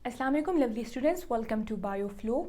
Assalamu alaikum lovely students, welcome to BioFlow.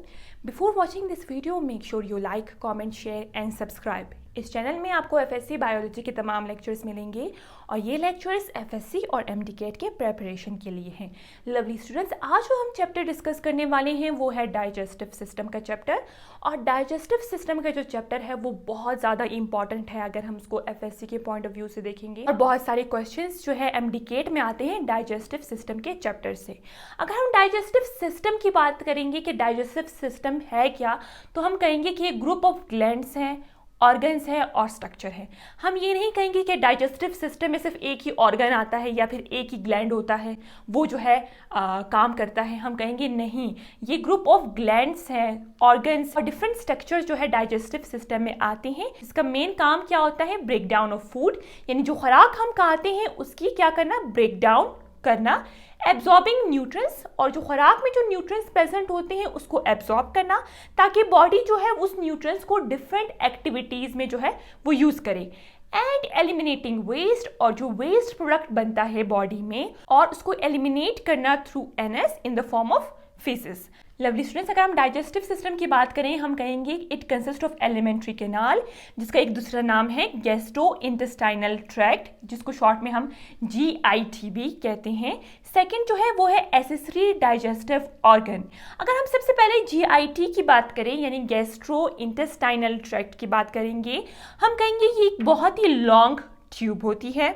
Before watching this video, make sure you like, comment, share and subscribe. इस channel में आपको FSc biology के तमाम lectures मिलेंगे और ये लेक्चर्स एफएससी और एमडीकेट के प्रिपरेशन के लिए हैं। लवली स्टूडेंट्स, आज जो हम चैप्टर डिस्कस करने वाले हैं वो है डाइजेस्टिव सिस्टम का चैप्टर। और डाइजेस्टिव सिस्टम का जो चैप्टर है वो बहुत ज़्यादा इंपॉर्टेंट है अगर हम उसको एफएससी के पॉइंट ऑफ व्यू से देखेंगे। और बहुत सारे क्वेश्चंस जो है एमडीकेट में आते हैं डाइजेस्टिव सिस्टम के चैप्टर से। अगर हम डाइजेस्टिव सिस्टम की बात करेंगे कि डाइजेस्टिव सिस्टम है क्या, तो हम कहेंगे कि एक ग्रुप ऑफ ग्लैंड्स हैं, ऑर्गन्स है और स्ट्रक्चर है। हम ये नहीं कहेंगे कि डाइजेस्टिव सिस्टम में सिर्फ एक ही ऑर्गन आता है या फिर एक ही ग्लैंड होता है वो जो है काम करता है। हम कहेंगे नहीं, ये ग्रुप ऑफ ग्लैंड्स हैं, ऑर्गन्स और डिफरेंट स्ट्रक्चर्स जो है डाइजेस्टिव सिस्टम में आते हैं। इसका मेन काम क्या होता है? ब्रेक डाउन ऑफ फूड, यानी जो खुराक हम खाते हैं उसकी क्या करना? ब्रेक डाउन करना। एब्जॉर्बिंग न्यूट्रिएंट्स, और जो खुराक में जो न्यूट्रिएंट्स प्रेजेंट होते हैं उसको एब्जॉर्ब करना ताकि बॉडी जो है उस न्यूट्रिएंट्स को डिफरेंट एक्टिविटीज़ में जो है वो यूज़ करे। एंड एलिमिनेटिंग वेस्ट, और जो वेस्ट प्रोडक्ट बनता है बॉडी में और उसको एलिमिनेट करना through NS in the form of faeces. Lovely students, अगर हम डाइजेस्टिव सिस्टम की बात करें हम कहेंगे it consist of alimentary canal, जिसका एक दूसरा नाम है गैस्ट्रो इंटेस्टाइनल ट्रैक्ट, जिसको शॉर्ट में हम GIT भी कहते हैं। सेकंड जो है वो है एसेसरी डाइजेस्टिव ऑर्गन। अगर हम सबसे पहले GIT की बात करें यानी गैस्ट्रो इंटेस्टाइनल ट्रैक्ट की बात करेंगे, हम कहेंगे ये एक बहुत ही लॉन्ग ट्यूब होती है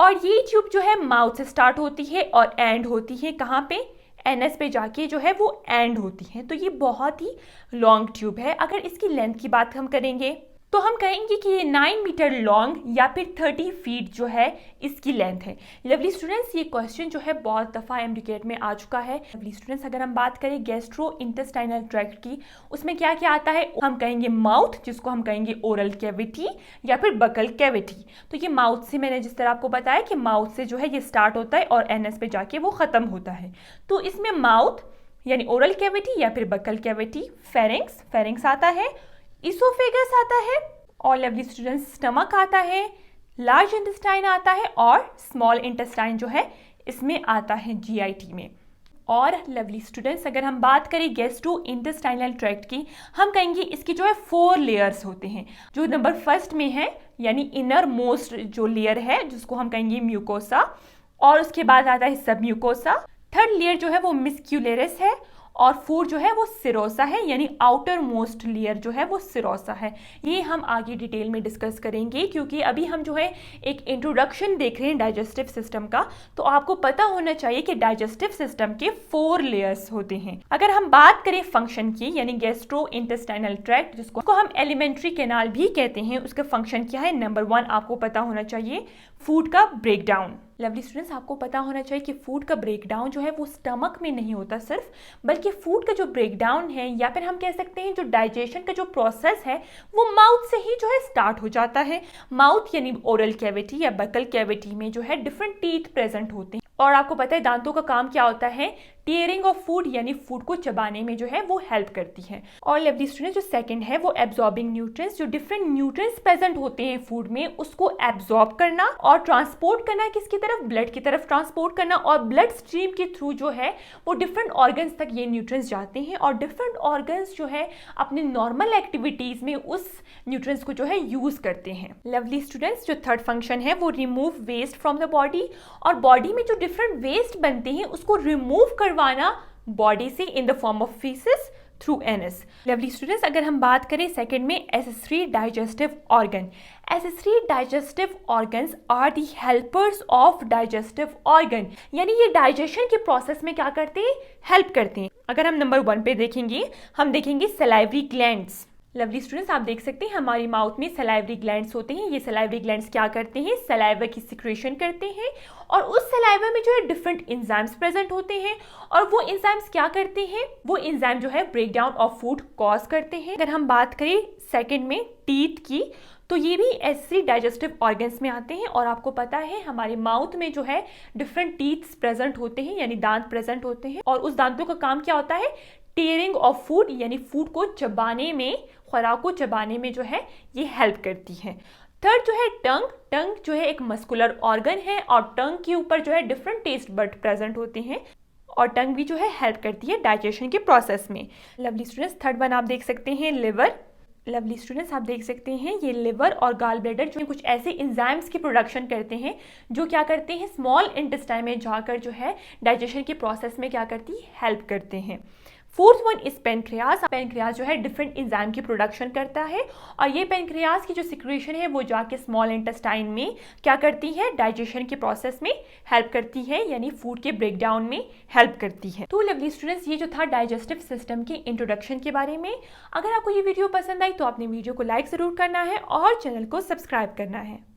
और ये ट्यूब जो है माउथ से स्टार्ट होती है और एंड होती है कहाँ पे? एनएस पे जाके जो है वो एंड होती है। तो ये बहुत ही लॉन्ग ट्यूब है। अगर इसकी लेंथ की बात हम करेंगे तो हम कहेंगे कि ये 9 मीटर लॉन्ग या फिर 30 फीट जो है इसकी लेंथ है। लवली स्टूडेंट्स, ये क्वेश्चन जो है बहुत दफ़ा एमडीकेट में आ चुका है। लवली स्टूडेंट्स, अगर हम बात करें गैस्ट्रो इंटेस्टाइनल ट्रैक्ट की, उसमें क्या क्या आता है? हम कहेंगे माउथ, जिसको हम कहेंगे ओरल कैविटी या फिर बकल कैविटी। तो ये माउथ से, मैंने जिस तरह आपको बताया कि माउथ से जो है ये स्टार्ट होता है और एनएस पे जाके वो ख़त्म होता है। तो इसमें माउथ यानी ओरल कैविटी या फिर बकल कैविटी, फेरिंग्स आता है, इसोफेगस आता है और लवली स्टूडेंट्स स्टमक आता है, लार्ज इंटेस्टाइन आता है और स्मॉल इंटेस्टाइन जो है इसमें आता है GIT में। और लवली स्टूडेंट्स, अगर हम बात करें गैस्ट्रो इंटेस्टाइनल ट्रैक्ट की, हम कहेंगे इसकी जो है 4 लेयर्स होते हैं। जो नंबर फर्स्ट में है यानी इनर मोस्ट जो लेयर है जिसको हम कहेंगे म्यूकोसा, और उसके बाद आता है सब म्यूकोसा। थर्ड लेयर जो है वो मिस्क्यूलेरस है और फोर्थ जो है वो सिरोसा है, यानी आउटर मोस्ट लेयर जो है वो सिरोसा है। ये हम आगे डिटेल में डिस्कस करेंगे क्योंकि अभी हम जो है एक इंट्रोडक्शन देख रहे हैं डाइजेस्टिव सिस्टम का। तो आपको पता होना चाहिए कि डाइजेस्टिव सिस्टम के 4 लेयर्स होते हैं। अगर हम बात करें फंक्शन की यानी गैस्ट्रो इंटेस्टाइनल ट्रैक्ट, जिसको हम एलिमेंट्री कैनाल भी कहते हैं, उसका फंक्शन क्या है? नंबर 1 आपको पता होना चाहिए फूड का ब्रेक डाउन। लवली स्टूडेंट्स, आपको पता होना चाहिए कि फूड का ब्रेक डाउन जो है वो स्टमक में नहीं होता सिर्फ, बल्कि फूड का जो ब्रेक डाउन है या फिर हम कह सकते हैं जो डाइजेशन का जो प्रोसेस है वो माउथ से ही जो है स्टार्ट हो जाता है। माउथ यानी ओरल कैविटी या बकल कैविटी में जो है डिफरेंट टीथ प्रेजेंट होते हैं और आपको पता है दांतों का काम क्या होता है? टीयरिंग ऑफ फूड, यानी फूड को चबाने में जो है वो हेल्प करती है। और लवली स्टूडेंट, जो सेकंड है वो एब्जॉर्बिंग न्यूट्रिएंट्स, जो डिफरेंट न्यूट्रिएंट्स प्रेजेंट होते हैं फूड में उसको एब्जॉर्ब करना और ट्रांसपोर्ट करना किसकी तरफ? ब्लड की तरफ ट्रांसपोर्ट करना, और ब्लड स्ट्रीम के थ्रू जो है वो डिफरेंट ऑर्गन्स तक ये न्यूट्रिएंट्स जाते हैं और डिफरेंट ऑर्गन्स जो है अपने नॉर्मल एक्टिविटीज में उस न्यूट्रिएंट्स को जो है यूज करते हैं। लवली स्टूडेंट्स, जो थर्ड फंक्शन है वो remove waste from the body, और बॉडी में जो डिफरेंट वेस्ट बनते हैं उसको रिमूव करवाना बॉडी से in the form of faeces through anus. Lovely students, अगर हम बात करें सेकंड में accessory digestive organ. Accessory digestive organs are the helpers of digestive organ, यानी ये डाइजेशन के प्रोसेस में क्या करते हैं? हेल्प करते हैं। अगर हम नंबर 1 पे देखेंगे, हम देखेंगे सलाइवरी ग्लैंड्स। लवली स्टूडेंट्स, आप देख सकते हैं हमारी माउथ में सलाइवरी ग्लैंड्स होते हैं। ये सलाइवरी ग्लैंड्स क्या करते हैं? सलाइवा की सिक्रेशन करते हैं और उस सलाइवा में जो है डिफरेंट एंजाइम्स प्रेजेंट होते हैं और वो एंजाइम्स क्या करते हैं? वो एंजाइम जो है break down of food cause करते हैं। अगर हम बात करें सेकंड में टीथ की, तो ये भी एसेसरी डाइजेस्टिव ऑर्गन्स में आते हैं और आपको पता है हमारे माउथ में जो है डिफरेंट टीथ्स प्रेजेंट होते हैं यानी दांत प्रेजेंट होते हैं और उस दांतों का काम क्या होता है? टीयरिंग ऑफ फूड, यानी फूड को चबाने में, खुराक को चबाने में जो है ये हेल्प करती है। थर्ड जो है टंग जो है एक मस्कुलर ऑर्गन है और टंग के ऊपर जो है डिफरेंट टेस्ट बड प्रेजेंट होते हैं और टंग भी जो है हेल्प करती है डाइजेशन के प्रोसेस में। लवली स्टूडेंट्स, थर्ड वन आप देख सकते हैं लिवर। लवली स्टूडेंट्स, आप देख सकते हैं ये लिवर और गाल ब्लैडर जो कुछ ऐसे इंजाइम्स की प्रोडक्शन करते हैं जो क्या करते हैं, स्मॉल इंटेस्टाइन में जाकर जो है डाइजेशन के प्रोसेस में क्या करती है, हेल्प करते हैं। Fourth one is pancreas. Pancreas जो है डिफरेंट इंजाइम की प्रोडक्शन करता है और ये पेनक्रियाज की जो सिक्रेशन है वो जाके स्मॉल इंटेस्टाइन में क्या करती है, डाइजेशन के प्रोसेस में हेल्प करती है, यानी फूड के ब्रेकडाउन में हेल्प करती है। तो लवली स्टूडेंट्स, ये जो था डाइजेस्टिव सिस्टम के इंट्रोडक्शन के बारे में। अगर आपको ये वीडियो पसंद आई तो आपने वीडियो को लाइक ज़रूर करना है और चैनल को सब्सक्राइब करना है।